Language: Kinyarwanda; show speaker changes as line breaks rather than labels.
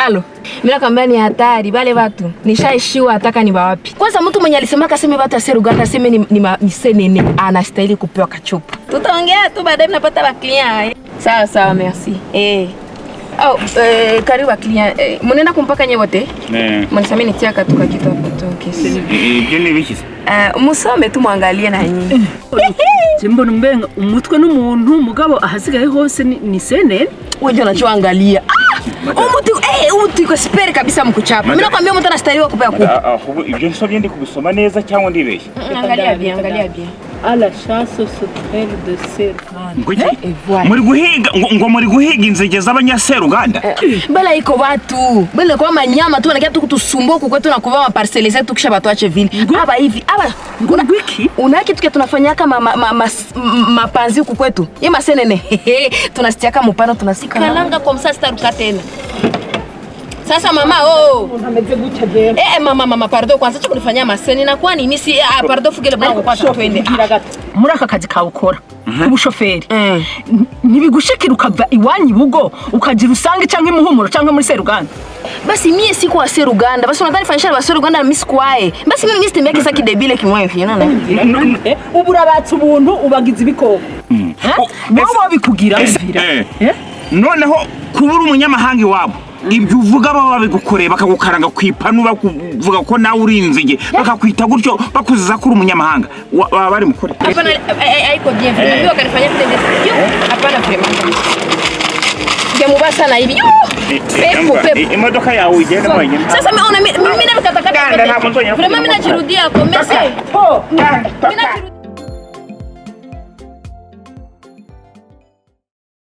Halo. Mimi nakwambia ni hatari wale watu. Nishaishiwa ataka ni wapi. Kwanza mtu mwenye alisema kaseme watu asere Uganda aseme ni senene anastahili kupewa kachupa. Tutaongea tu baadaye mnapata ba client. Sawa merci. Karibu ba client. Mnaenda kumpaka nyewe wote? Mnisameni nitia katuka kitu hapo tu kesi.
Gene bikisi.
Musome tu muangalie na nyinyi.
Jimbo numbenga umutwe n'umuntu mugabo ahasigaye hose ni senene.
Wewe unachoangalia. Umuti ko spere kabisa mkuchapa. Mimi nakwambia mtu anastahili kupewa kupa.
Ibyo nsomye ndi kubisoma neza cyangwa ndibeshye.
Angalia bien.
À la chasse au secret de servant.
Muri guhiga inzige z'abanyaseruganda.
Bala iko watu. Bala kwa manyama tu wanakia tu kutusumbua huko kwetu na kuvaa parcelle zetu kisha watu ache vile. Hapa hivi. Una kitu tunafanya kama mapanzi huko kwetu. Ye masenene. Tunasitiaka mpano tunasika. Kalanga kwa msasa taruka tena. Sasa mama mama pardon kwanza cyo kunifanyia maseni na kwani ni si pardon fugele bwangu kwa twende
muri aka kazi ka ukora ubushoferi ntibigushikira ukava iwanyi bugo ukagira usange canke imuhumuro canke muri Seruganda.
Basi mie siku wa Seruganda basi unadhani fanisha wa Seruganda na miss kwae basi mimi ngistembe kisa kidebile kimwe hivi unaona
uburabatse ubuntu ubagize ibikoko wowe bikugira
noneho kubura umunyamahanga wabo ibyo uvuga baba babigukoreye bakagukaranga kwipanu bakuvuga ko nawe urinzige bakakwita gutyo bakuziza kuri umunyamahanga baba bari mukuri.
Hapana haiko bien ndio kanifanya tende yo hapana vraiment mubasa na hivi pepo
imodoka yawe igenda mwenyine.
Sasa mimi na mimi nakata vraiment mimi najirudia kwa message mimi najirudia